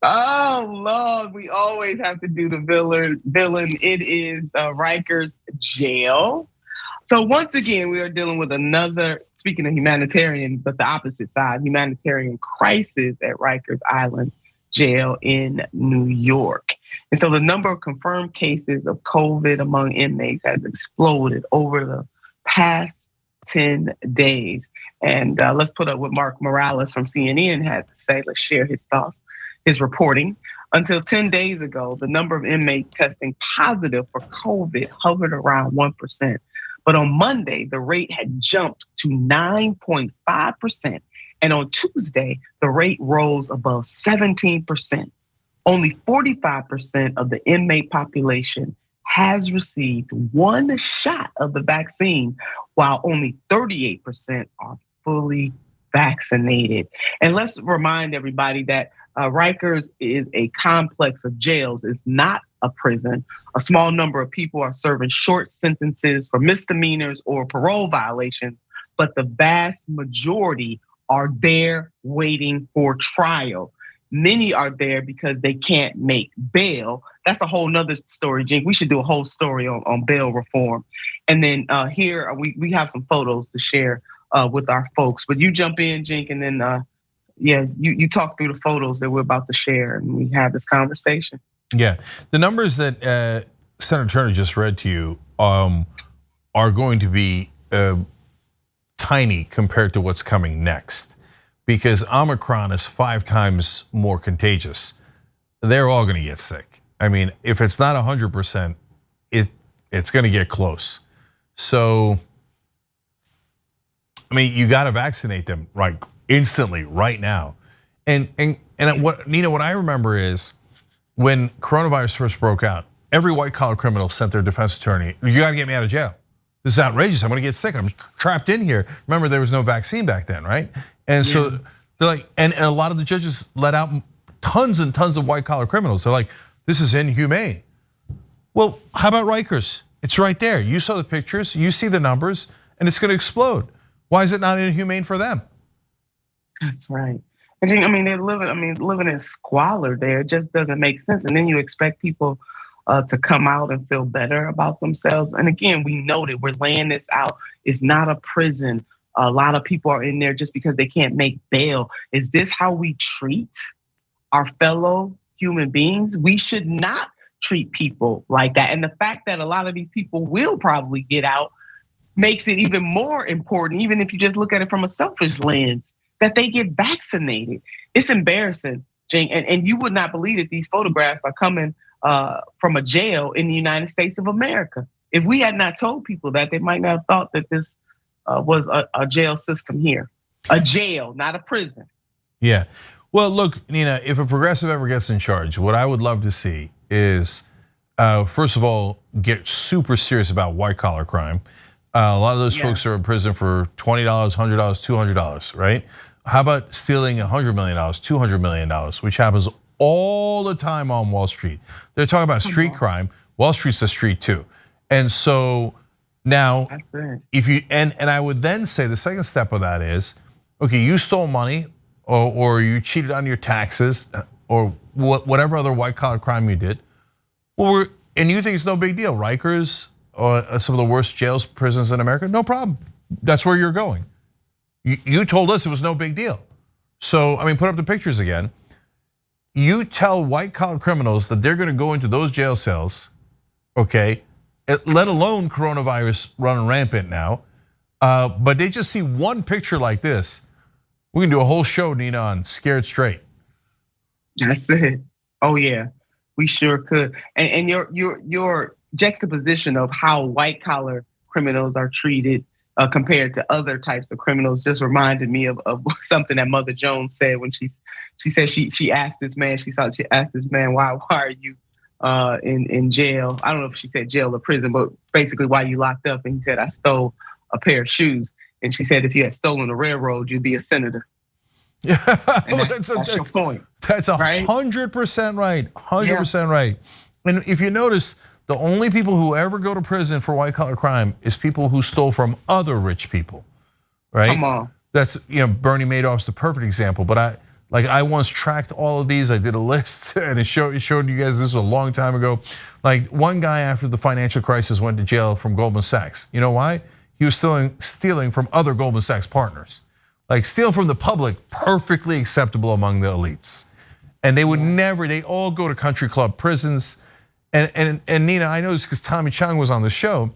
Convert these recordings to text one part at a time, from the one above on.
Oh Lord, we always have to do the villain. It is Riker's jail. So once again, we are dealing with another, speaking of humanitarian, but the opposite side, humanitarian crisis at Rikers Island jail in New York. And so the number of confirmed cases of COVID among inmates has exploded over the past 10 days. And let's put up what Mark Morales from CNN had to say. Let's share his thoughts, his reporting. Until 10 days ago, the number of inmates testing positive for COVID hovered around 1%. But on Monday, the rate had jumped to 9.5%. And on Tuesday, the rate rose above 17%. Only 45% of the inmate population has received one shot of the vaccine, while only 38% are fully vaccinated. And let's remind everybody that Rikers is a complex of jails. It's not a prison. A small number of people are serving short sentences for misdemeanors or parole violations, but the vast majority are there waiting for trial. Many are there because they can't make bail. That's a whole nother story, Cenk. We should do a whole story on bail reform. And then here we have some photos to share with our folks. But you jump in, Cenk, and then you talk through the photos that we're about to share, and we have this conversation. Yeah, the numbers that Senator Turner just read to you are going to be tiny compared to what's coming next, because Omicron is 5 times more contagious. They're all going to get sick. I mean, if it's not 100%, it's going to get close. So, I mean, you got to vaccinate them right instantly, right now. And what Nina, what I remember is when coronavirus first broke out, every white collar criminal sent their defense attorney, "You got to get me out of jail. This is outrageous. I'm going to get sick. I'm trapped in here." Remember, there was no vaccine back then, right? And so they're like, and a lot of the judges let out tons and tons of white collar criminals. They're like, "This is inhumane." Well, how about Rikers? It's right there. You saw the pictures, you see the numbers, and it's going to explode. Why is it not inhumane for them? That's right. And I mean, they're living in squalor there. It just doesn't make sense. And then you expect people to come out and feel better about themselves. And again, we know that we're laying this out. It's not a prison. A lot of people are in there just because they can't make bail. Is this how we treat our fellow human beings? We should not treat people like that. And the fact that a lot of these people will probably get out makes it even more important, even if you just look at it from a selfish lens, that they get vaccinated. It's embarrassing, Cenk, and you would not believe that these photographs are coming from a jail in the United States of America. If we had not told people that, they might not have thought that this was a jail system here. A jail, not a prison. Yeah. Well, look, Nina, if a progressive ever gets in charge, what I would love to see is, first of all, get super serious about white collar crime. A lot of those folks are in prison for $20, $100, $200, right? How about stealing $100 million, $200 million, which happens all the time on Wall Street? They're talking about street crime. Wall Street's a street too. And so now, if you, and I would then say the second step of that is, okay, you stole money or you cheated on your taxes or whatever other white collar crime you did. Well, and you think it's no big deal. Rikers or some of the worst jails, prisons in America, no problem. That's where you're going. You told us it was no big deal. So, I mean, put up the pictures again. You tell white collar criminals that they're gonna go into those jail cells, okay, let alone coronavirus running rampant now. But they just see one picture like this. We can do a whole show, Nina, on Scared Straight. That's it. Oh yeah, we sure could. And your juxtaposition of how white collar criminals are treated compared to other types of criminals just reminded me of something that Mother Jones said when she said she asked this man, why are you in jail? I don't know if she said jail or prison, but basically why you locked up. And he said, I stole a pair of shoes. And she said, if you had stolen a railroad, you'd be a senator. Yeah, that's your point. That's 100% right, 100% right. And if you notice, the only people who ever go to prison for white collar crime is people who stole from other rich people, right? Come on. That's, Bernie Madoff's the perfect example. But Like I once tracked all of these. I did a list and it showed you guys this was a long time ago. Like one guy after the financial crisis went to jail from Goldman Sachs. You know why? He was stealing from other Goldman Sachs partners. Like stealing from the public, perfectly acceptable among the elites. And they would never, they all go to country club prisons. And Nina, I know this because Tommy Chong was on the show,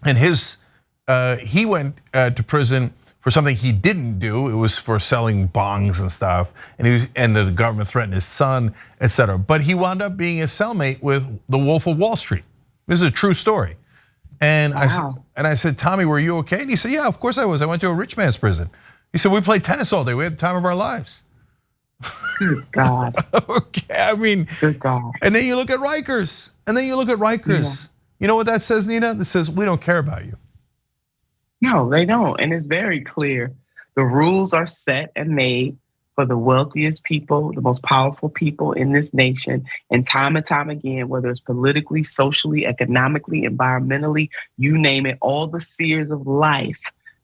and he went to prison for something he didn't do. It was for selling bongs and stuff, and the government threatened his son, etc. But he wound up being a cellmate with the Wolf of Wall Street. This is a true story. And I said, Tommy, were you okay? And he said, yeah, of course I was. I went to a rich man's prison. He said, we played tennis all day. We had the time of our lives. Good God. Okay, I mean, good God. And then you look at Rikers, Yeah. You know what that says, Nina? That says, we don't care about you. No, they don't. And it's very clear. The rules are set and made for the wealthiest people, the most powerful people in this nation. And time again, whether it's politically, socially, economically, environmentally, you name it, all the spheres of life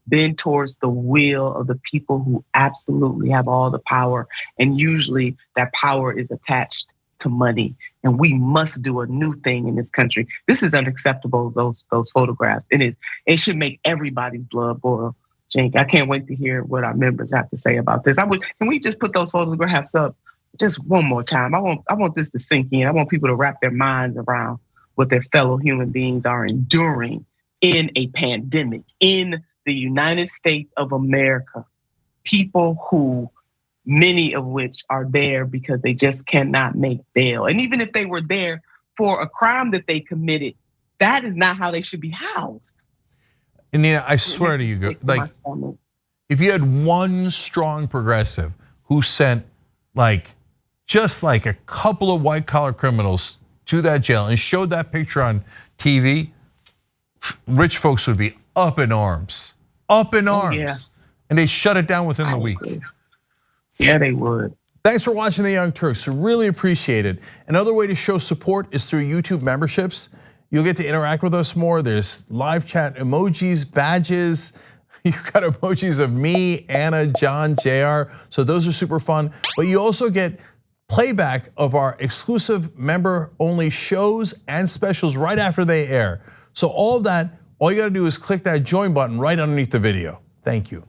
bend towards the will of the people who absolutely have all the power. And usually that power is attached to money. And we must do a new thing in this country. This is unacceptable, those photographs. It should make everybody's blood boil. Cenk, I can't wait to hear what our members have to say about this. Can we just put those photographs up just one more time? I want this to sink in. I want people to wrap their minds around what their fellow human beings are enduring in a pandemic, in the United States of America. People who, many of which are there because they just cannot make bail. And even if they were there for a crime that they committed, that is not how they should be housed. And Nina, I swear to you, like, if you had one strong progressive who sent just like a couple of white collar criminals to that jail and showed that picture on TV, rich folks would be up in arms. Yeah. And they shut it down within the week. Yeah, they would. Thanks for watching The Young Turks. Really appreciate it. Another way to show support is through YouTube memberships. You'll get to interact with us more. There's live chat emojis, badges. You've got emojis of me, Anna, John, JR. So those are super fun. But you also get playback of our exclusive member-only shows and specials right after they air. So all of that, all you gotta do is click that join button right underneath the video. Thank you.